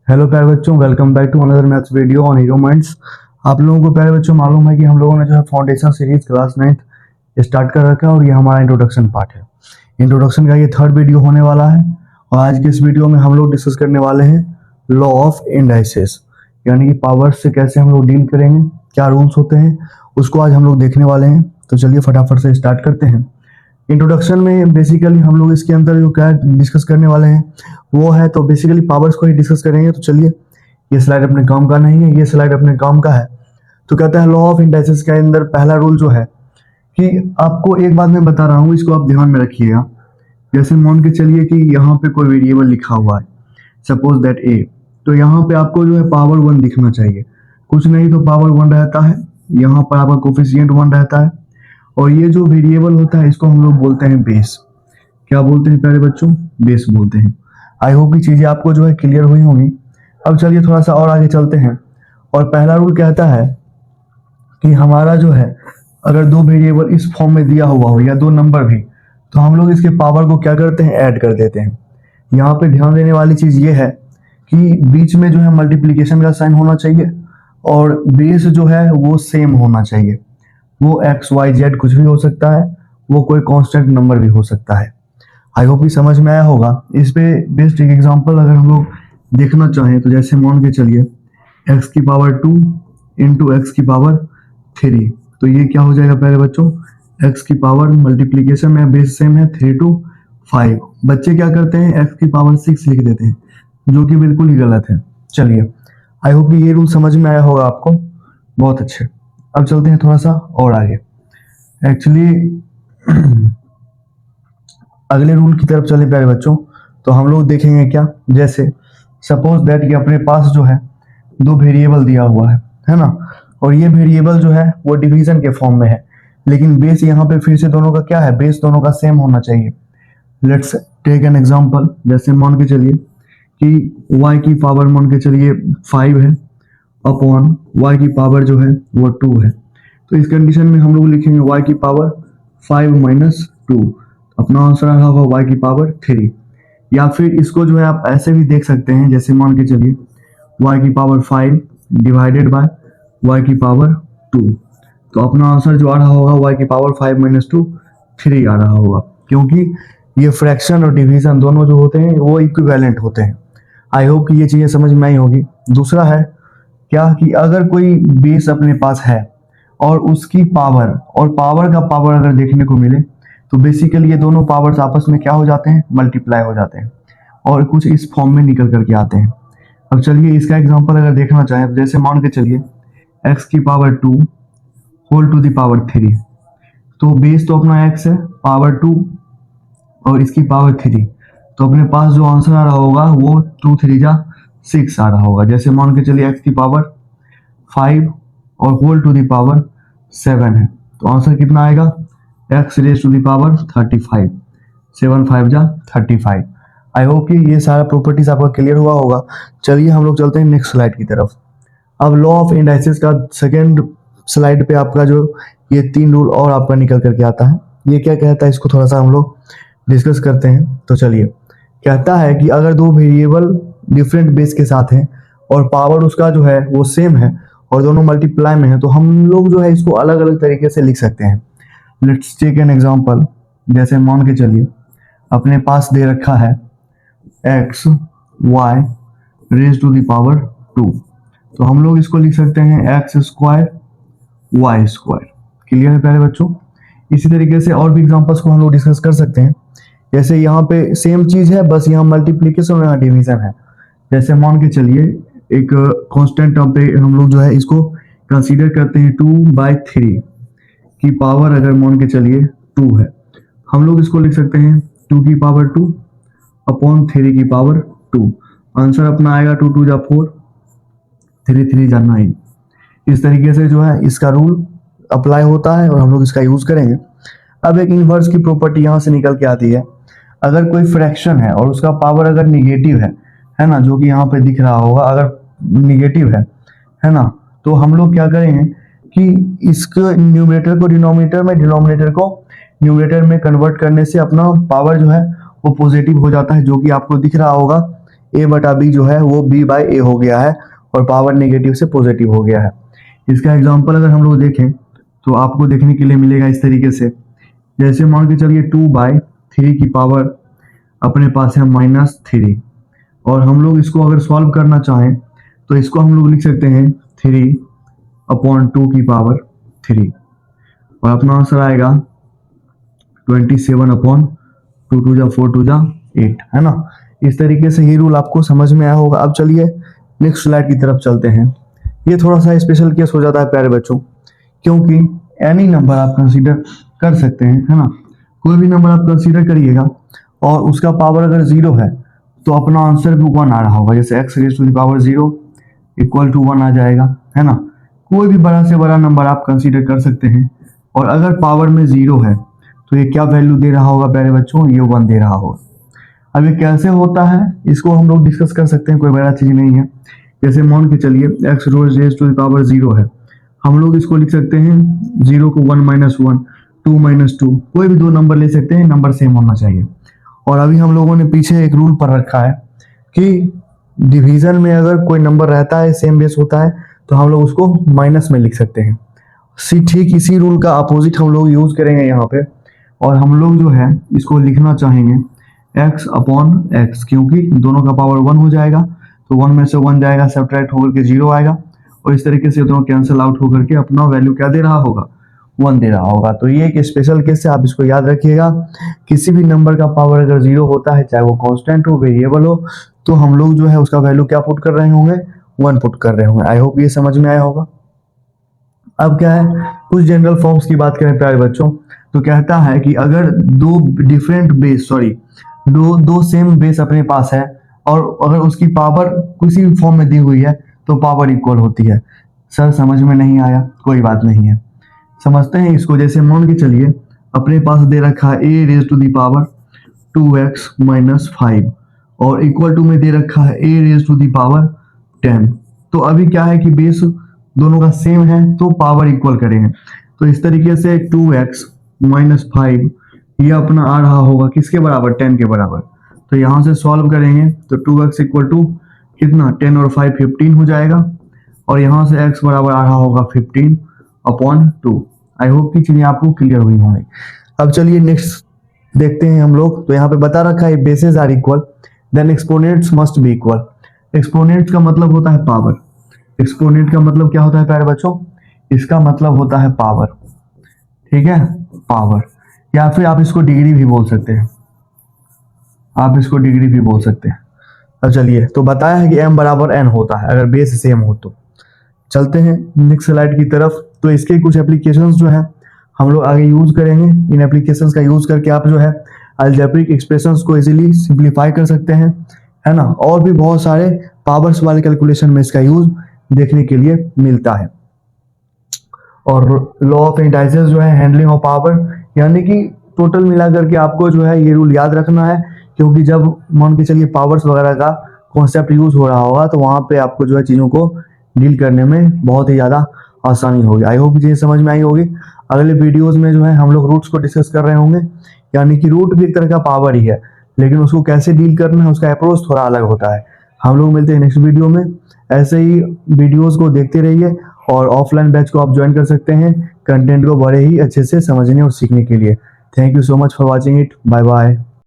Hello प्यारे बच्चों, welcome back to another maths video on Hero Minds. आप लोगों को प्यारे बच्चों मालूम है कि हम लोगों ने जो है foundation series class 9th start कर रखा है और ये हमारा इंट्रोडक्शन पार्ट है। इंट्रोडक्शन का ये थर्ड वीडियो होने वाला है और आज के इस वीडियो में हम लोग डिस्कस करने वाले हैं लॉ ऑफ इंडाइसेस, यानी कि पावर से कैसे हम लोग डील करेंगे, क्या रूल्स होते हैं, उसको आज हम लोग देखने वाले हैं। तो चलिए फटाफट से स्टार्ट करते हैं। इंट्रोडक्शन में बेसिकली हम लोग इसके अंदर जो क्या डिस्कस करने वाले हैं वो है, तो बेसिकली पावर्स को ही डिस्कस करेंगे। तो चलिए, ये स्लाइड अपने काम का नहीं है, ये स्लाइड अपने काम का है। तो कहता है लॉ ऑफ इंडाइसेस के अंदर पहला रूल जो है कि आपको एक बात मैं बता रहा हूँ, इसको आप ध्यान में रखिएगा। जैसे मान के चलिए कि यहाँ पे कोई वेरिएबल लिखा हुआ है, सपोज दैट ए, तो यहाँ पे आपको जो है पावर 1 दिखना चाहिए, कुछ नहीं तो पावर 1 रहता है, यहाँ पर आपका कोफिशिएंट 1 रहता है और ये जो वेरिएबल होता है इसको हम लोग बोलते हैं बेस। क्या बोलते हैं प्यारे बच्चों? बेस बोलते हैं। आई होप की चीजें आपको जो है क्लियर हुई होंगी। अब चलिए थोड़ा सा और आगे चलते हैं और पहला रूल कहता है कि हमारा जो है अगर दो वेरिएबल इस फॉर्म में दिया हुआ हो या दो नंबर भी, तो हम लोग इसके पावर को क्या करते हैं, ऐड कर देते हैं। यहाँ पे ध्यान देने वाली चीज ये है कि बीच में जो है मल्टीप्लीकेशन का साइन होना चाहिए और बेस जो है वो सेम होना चाहिए। वो एक्स वाई जेड कुछ भी हो सकता है, वो कोई कांस्टेंट नंबर भी हो सकता है। आई होप कि समझ में आया होगा। इस पे बेस्ट एक एग्जांपल अगर हम लोग देखना चाहें तो जैसे मान के चलिए x की पावर 2 इंटू एक्स की पावर 3, तो ये क्या हो जाएगा प्यारे बच्चों, x की पावर मल्टीप्लीकेशन में बेस सेम है 3 to 5। बच्चे क्या करते हैं, x की पावर 6 लिख देते हैं, जो कि बिल्कुल ही गलत है। चलिए, आई होप कि ये रूल समझ में आया होगा आपको। बहुत अच्छे। अब चलते हैं थोड़ा सा और आगे। एक्चुअली अगले रूल की तरफ चले प्यारे बच्चों, तो हम लोग देखेंगे क्या, जैसे सपोज दैट कि अपने पास जो है दो वेरिएबल दिया हुआ है ना, और ये वेरिएबल जो है वो डिवीजन के फॉर्म में है, लेकिन बेस यहाँ पे फिर से दोनों का क्या है, बेस दोनों का सेम होना चाहिए। Let's take an example. जैसे मान के चलिए कि y की पावर मान के चलिए 5 है अपॉन y की पावर जो है वो 2 है। तो इस कंडीशन में हम लोग लिखेंगे y की पावर 5 माइनस 2, अपना आंसर आया होगा y की पावर 3। या फिर इसको जो है आप ऐसे भी देख सकते हैं, जैसे मान के चलिए y की पावर 5 डिवाइडेड बाय y की पावर 2, तो अपना आंसर जो आ रहा होगा y की पावर 5 माइनस 2 3 आ रहा होगा, क्योंकि ये फ्रैक्शन और डिवीजन दोनों जो होते हैं वो इक्विवेलेंट होते हैं। आई होप कि ये चीजें समझ में आई होगी। दूसरा है क्या कि अगर कोई बेस अपने पास है और उसकी पावर और पावर का पावर अगर देखने को मिले, तो बेसिकली ये दोनों पावर्स आपस में क्या हो जाते हैं, मल्टीप्लाई हो जाते हैं और कुछ इस फॉर्म में निकल करके आते हैं। अब चलिए इसका एग्जांपल अगर देखना चाहें, जैसे मान के चलिए x की power 2 whole to the power 3, तो बेस तो अपना x है, पावर 2 और इसकी पावर 3, तो अपने पास जो आंसर आ रहा होगा वो 2 3 जा 6 आ रहा होगा। जैसे मान के चलिए x की पावर 5 और होल टू द पावर 7 है, तो आंसर कितना आएगा, x raise to the power 35, 7 5 जा 35। आई होप कि ये सारा प्रॉपर्टीज आपका क्लियर हुआ होगा। चलिए हम लोग चलते हैं नेक्स्ट स्लाइड की तरफ। अब लॉ ऑफ इंडाइसेस का सेकेंड स्लाइड पे आपका जो ये 3 रूल और आपका निकल करके आता है। ये क्या कहता है, इसको थोड़ा सा हम लोग डिस्कस करते हैं। तो चलिए, कहता है कि अगर दो वेरिएबल डिफरेंट बेस के साथ हैं और पावर उसका जो है वो सेम है और दोनों मल्टीप्लाई में है, तो हम लोग जो है इसको अलग अलग तरीके से लिख सकते हैं। Let's take an example. जैसे मान के चलिए अपने पास दे रखा है x y raise to the power 2, तो हम लोग इसको लिख सकते हैं X square Y square. Clear है प्यारे बच्चों? इसी तरीके से और भी एग्जांपल्स को हम लोग डिस्कस कर सकते हैं। जैसे यहाँ पे सेम चीज है, बस यहाँ मल्टीप्लीकेशन और यहाँ डिवीजन है। जैसे मान के चलिए एक कांस्टेंट टर्म पे हम लोग जो है इसको कंसीडर करते हैं 2/3 की पावर, अगर मान के चलिए 2 है, हम लोग इसको लिख सकते हैं 2 की पावर 2 अपॉन 3 की पावर 2। आंसर अपना आएगा 2 2 जा 4, 3 3 जा 9। इस तरीके से जो है इसका रूल अप्लाई होता है और हम लोग इसका यूज करेंगे। अब एक इनवर्स की प्रॉपर्टी यहाँ से निकल के आती है। अगर कोई फ्रैक्शन है और उसका पावर अगर निगेटिव है ना, जो कि यहाँ पे दिख रहा होगा, अगर निगेटिव है ना, तो हम लोग क्या करेंगे कि इसके न्यूमरेटर को डिनोमिनेटर में, डिनोमिनेटर को न्यूमरेटर में कन्वर्ट करने से अपना पावर जो है वो पॉजिटिव हो जाता है, जो कि आपको दिख रहा होगा ए बटा बी जो है वो बी बाय ए हो गया है और पावर नेगेटिव से पॉजिटिव हो गया है। इसका एग्जांपल अगर हम लोग देखें तो आपको देखने के लिए मिलेगा इस तरीके से, जैसे मान के चलिए 2/3 की पावर अपने पास है -3 और हम लोग इसको अगर सॉल्व करना चाहें तो इसको हम लोग लिख सकते हैं 3/2 की पावर 3 और अपना आंसर आएगा 27/2 2 जा 4 2 जा 8, है ना। इस तरीके से ये रूल आपको समझ में आया होगा। अब चलिए नेक्स्ट स्लाइड की तरफ चलते हैं। ये थोड़ा सा स्पेशल केस हो जाता है प्यारे बच्चों, क्योंकि एनी नंबर आप कंसीडर कर सकते हैं, है ना। कोई भी नंबर आप कंसीडर करिएगा और उसका पावर अगर 0 है तो अपना आंसर भी 1 आ रहा होगा। जैसे x raise to the power 0 equal to 1 आ जाएगा, है ना। कोई भी बड़ा से बड़ा नंबर आप कंसीडर कर सकते हैं और अगर पावर में 0 है तो ये क्या वैल्यू दे रहा होगा प्यारे बच्चों, ये 1 दे रहा होगा। अब ये कैसे होता है इसको हम लोग डिस्कस कर सकते हैं, कोई बड़ा चीज़ नहीं है। जैसे मान के चलिए x raise to the power 0 है, हम लोग इसको लिख सकते हैं 0 को 1 - 1 2 - 2, कोई भी दो नंबर ले सकते हैं, नंबर सेम होना चाहिए। और अभी हम लोगों ने पीछे एक रूल पर रखा है कि डिवीजन में अगर कोई नंबर रहता है सेम बेस होता है तो हम लोग उसको माइनस में लिख सकते हैं। ठीक इसी रूल का अपोजिट हम लोग यूज करेंगे यहाँ पे और हम लोग जो है इसको लिखना चाहेंगे x/x, क्योंकि दोनों का पावर 1 हो जाएगा तो 1 में से 1 जाएगा, सब्ट्रैक्ट होकर के 0 आएगा और इस तरीके से दोनों कैंसिल आउट होकर के अपना वैल्यू क्या दे रहा होगा, 1 दे रहा होगा। तो ये एक स्पेशल केस है, आप इसको याद रखिएगा। किसी भी नंबर का पावर अगर 0 होता है, चाहे वो कांस्टेंट हो, वेरिएबल हो, तो हम लोग जो है उसका वैल्यू क्या पुट कर रहे होंगे, 1 पुट कर रहे होंगे। आई होप ये समझ में आया होगा। अब क्या है, कुछ जनरल फॉर्म्स की बात करें प्यारे बच्चों तो कहता है कि अगर दो सेम बेस अपने पास है और अगर उसकी पावर किसी भी फॉर्म में दी हुई है तो पावर इक्वल होती है। सर समझ में नहीं आया, कोई बात नहीं है, समझते हैं इसको। जैसे मान के चलिए अपने पास दे रखा है a raise to the power 2x - 5 और इक्वल टू में दे रखा है a raise to the power 10। तो अभी क्या है कि बेस दोनों का सेम है तो पावर इक्वल करेंगे। तो इस तरीके से 2x - 5 ये अपना आ रहा होगा किसके बराबर, 10 के बराबर। तो यहाँ से सॉल्व करेंगे तो 2x इक्वल टू कितना, 10 और 5 15 हो जाएगा और यहाँ से x बराबर आ रहा होगा 15/2। आई होप की चीजें आपको क्लियर हुई होंगी। अब चलिए नेक्स्ट देखते हैं हम लोग। तो यहाँ पे बता रखा है bases are equal then exponents must be equal. Exponents का मतलब होता है पावर। एक्सपोनेंट का मतलब क्या होता है प्यारे बच्चों, इसका मतलब होता है पावर, ठीक है, पावर। या फिर आप इसको डिग्री भी बोल सकते हैं, अब चलिए तो बताया है कि m बराबर n होता है अगर बेस सेम हो तो। चलते हैं नेक्स्ट स्लाइड की तरफ। तो इसके कुछ एप्लीकेशंस जो है हम लोग आगे यूज करेंगे। इन एप्लीकेशंस का यूज करके आप जो है अलजेब्रिक एक्सप्रेशंस को इजीली सिंप्लीफाई कर सकते हैं, है ना। और भी बहुत सारे पावर्स वाले कैलकुलेशन में इसका यूज देखने के लिए मिलता है। और लॉ ऑफ इंडाइसेस जो है हैंडलिंग ऑफ पावर, यानी कि टोटल मिलाकर के आपको जो है ये रूल याद रखना है, क्योंकि जब मान के चलिए पावर्स वगैरह का कॉन्सेप्ट यूज हो रहा होगा तो वहां पे आपको जो है चीजों को डील करने में बहुत ही ज्यादा आसानी होगी। आई होप चीजें समझ में आई होगी। अगले वीडियोस में जो है हम लोग रूट्स को डिस्कस कर रहे होंगे, यानी कि रूट भी एक तरह का पावर ही है, लेकिन उसको कैसे डील करना है उसका अप्रोच थोड़ा अलग होता है। हम लोग मिलते हैं नेक्स्ट वीडियो में। ऐसे ही वीडियोस को देखते रहिए और ऑफलाइन बैच को आप ज्वाइन कर सकते हैं कंटेंट को बड़े ही अच्छे से समझने और सीखने के लिए। Thank you so much for watching it, bye bye.